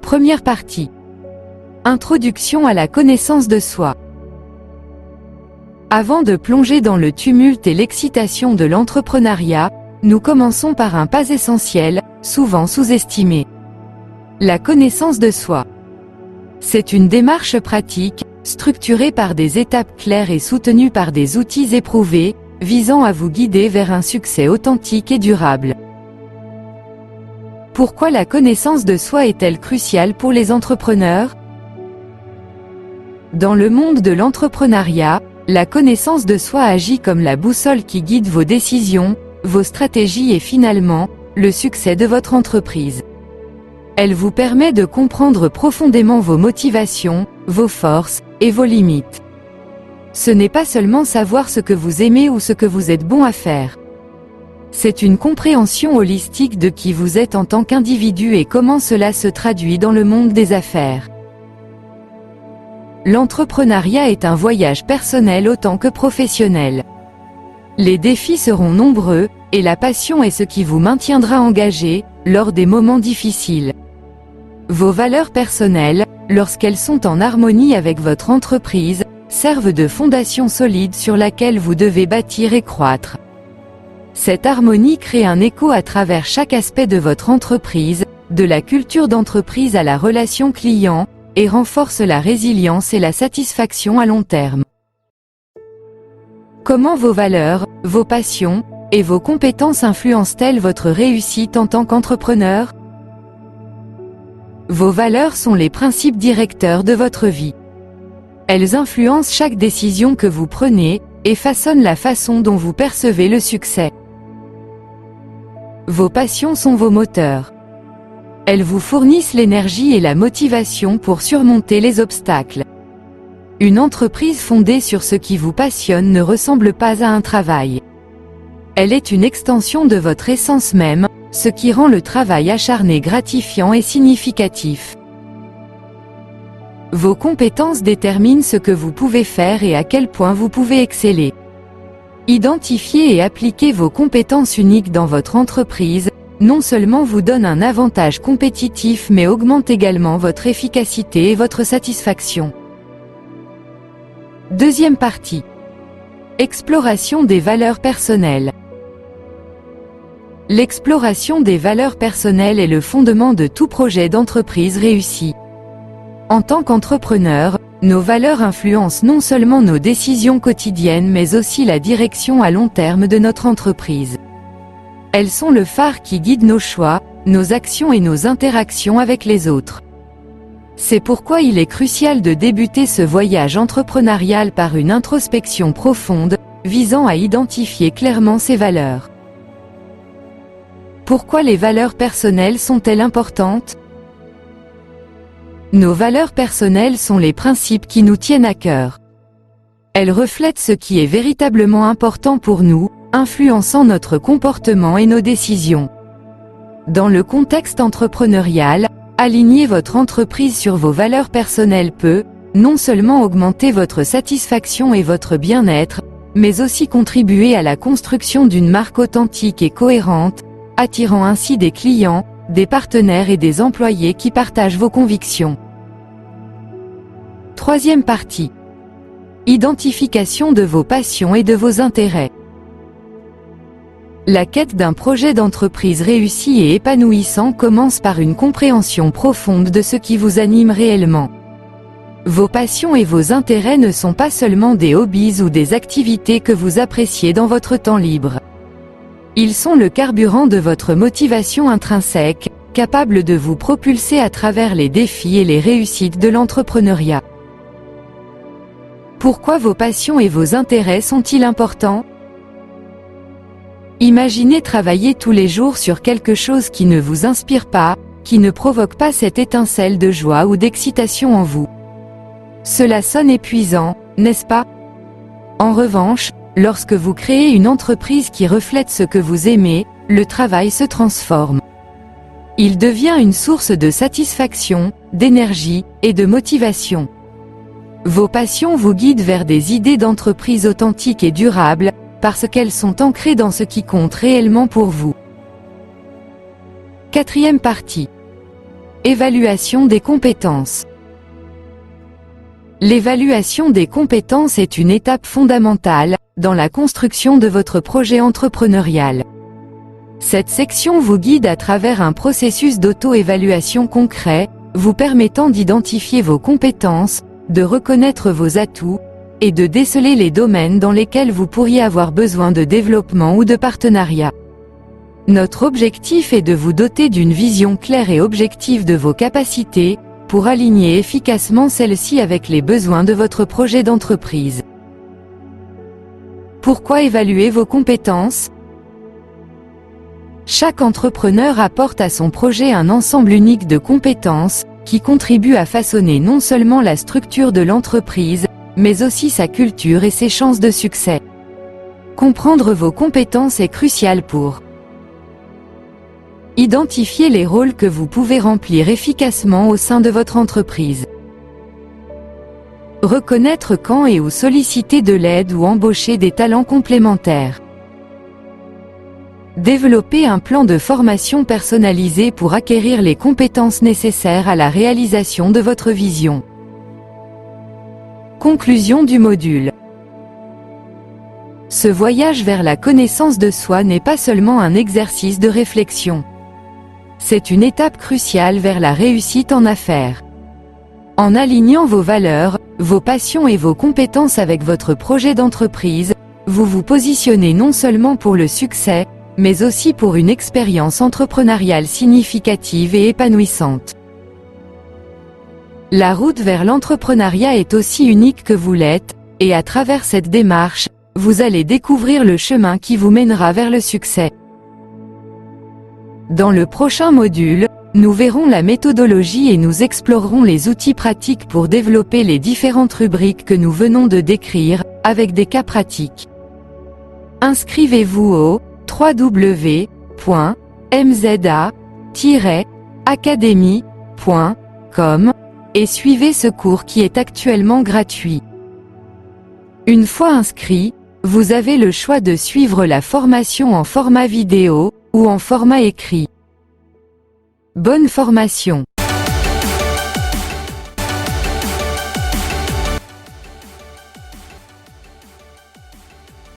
Première partie. Introduction à la connaissance de soi. Avant de plonger dans le tumulte et l'excitation de l'entrepreneuriat, nous commençons par un pas essentiel, souvent sous-estimé. La connaissance de soi. C'est une démarche pratique, structurée par des étapes claires et soutenue par des outils éprouvés, visant à vous guider vers un succès authentique et durable. Pourquoi la connaissance de soi est-elle cruciale pour les entrepreneurs ? Dans le monde de l'entrepreneuriat, la connaissance de soi agit comme la boussole qui guide vos décisions, vos stratégies et finalement, le succès de votre entreprise. Elle vous permet de comprendre profondément vos motivations, vos forces et vos limites. Ce n'est pas seulement savoir ce que vous aimez ou ce que vous êtes bon à faire. C'est une compréhension holistique de qui vous êtes en tant qu'individu et comment cela se traduit dans le monde des affaires. L'entrepreneuriat est un voyage personnel autant que professionnel. Les défis seront nombreux, et la passion est ce qui vous maintiendra engagé, lors des moments difficiles. Vos valeurs personnelles, lorsqu'elles sont en harmonie avec votre entreprise, servent de fondation solide sur laquelle vous devez bâtir et croître. Cette harmonie crée un écho à travers chaque aspect de votre entreprise, de la culture d'entreprise à la relation client, et renforce la résilience et la satisfaction à long terme. Comment vos valeurs, vos passions, et vos compétences influencent-elles votre réussite en tant qu'entrepreneur ? Vos valeurs sont les principes directeurs de votre vie. Elles influencent chaque décision que vous prenez, et façonnent la façon dont vous percevez le succès. Vos passions sont vos moteurs. Elles vous fournissent l'énergie et la motivation pour surmonter les obstacles. Une entreprise fondée sur ce qui vous passionne ne ressemble pas à un travail. Elle est une extension de votre essence même, ce qui rend le travail acharné gratifiant et significatif. Vos compétences déterminent ce que vous pouvez faire et à quel point vous pouvez exceller. Identifier et appliquer vos compétences uniques dans votre entreprise, non seulement vous donne un avantage compétitif mais augmente également votre efficacité et votre satisfaction. Deuxième partie. Exploration des valeurs personnelles. L'exploration des valeurs personnelles est le fondement de tout projet d'entreprise réussi. En tant qu'entrepreneur, nos valeurs influencent non seulement nos décisions quotidiennes mais aussi la direction à long terme de notre entreprise. Elles sont le phare qui guide nos choix, nos actions et nos interactions avec les autres. C'est pourquoi il est crucial de débuter ce voyage entrepreneurial par une introspection profonde, visant à identifier clairement ses valeurs. Pourquoi les valeurs personnelles sont-elles importantes ? Nos valeurs personnelles sont les principes qui nous tiennent à cœur. Elles reflètent ce qui est véritablement important pour nous, influençant notre comportement et nos décisions. Dans le contexte entrepreneurial, aligner votre entreprise sur vos valeurs personnelles peut, non seulement augmenter votre satisfaction et votre bien-être, mais aussi contribuer à la construction d'une marque authentique et cohérente, attirant ainsi des clients, des partenaires et des employés qui partagent vos convictions. Troisième partie. Identification de vos passions et de vos intérêts. La quête d'un projet d'entreprise réussi et épanouissant commence par une compréhension profonde de ce qui vous anime réellement. Vos passions et vos intérêts ne sont pas seulement des hobbies ou des activités que vous appréciez dans votre temps libre. Ils sont le carburant de votre motivation intrinsèque, capable de vous propulser à travers les défis et les réussites de l'entrepreneuriat. Pourquoi vos passions et vos intérêts sont-ils importants ? Imaginez travailler tous les jours sur quelque chose qui ne vous inspire pas, qui ne provoque pas cette étincelle de joie ou d'excitation en vous. Cela sonne épuisant, n'est-ce pas ? En revanche, lorsque vous créez une entreprise qui reflète ce que vous aimez, le travail se transforme. Il devient une source de satisfaction, d'énergie et de motivation. Vos passions vous guident vers des idées d'entreprise authentiques et durables, parce qu'elles sont ancrées dans ce qui compte réellement pour vous. Quatrième partie. Évaluation des compétences. L'évaluation des compétences est une étape fondamentale dans la construction de votre projet entrepreneurial. Cette section vous guide à travers un processus d'auto-évaluation concret, vous permettant d'identifier vos compétences, de reconnaître vos atouts, et de déceler les domaines dans lesquels vous pourriez avoir besoin de développement ou de partenariat. Notre objectif est de vous doter d'une vision claire et objective de vos capacités, pour aligner efficacement celles-ci avec les besoins de votre projet d'entreprise. Pourquoi évaluer vos compétences ? Chaque entrepreneur apporte à son projet un ensemble unique de compétences, qui contribuent à façonner non seulement la structure de l'entreprise, mais aussi sa culture et ses chances de succès. Comprendre vos compétences est crucial pour identifier les rôles que vous pouvez remplir efficacement au sein de votre entreprise. Reconnaître quand et où solliciter de l'aide ou embaucher des talents complémentaires. Développer un plan de formation personnalisé pour acquérir les compétences nécessaires à la réalisation de votre vision. Conclusion du module. Ce voyage vers la connaissance de soi n'est pas seulement un exercice de réflexion. C'est une étape cruciale vers la réussite en affaires. En alignant vos valeurs, vos passions et vos compétences avec votre projet d'entreprise, vous vous positionnez non seulement pour le succès, mais aussi pour une expérience entrepreneuriale significative et épanouissante. La route vers l'entrepreneuriat est aussi unique que vous l'êtes, et à travers cette démarche, vous allez découvrir le chemin qui vous mènera vers le succès. Dans le prochain module, nous verrons la méthodologie et nous explorerons les outils pratiques pour développer les différentes rubriques que nous venons de décrire, avec des cas pratiques. Inscrivez-vous au www.mza-academy.com et suivez ce cours qui est actuellement gratuit. Une fois inscrit, vous avez le choix de suivre la formation en format vidéo ou en format écrit. Bonne formation!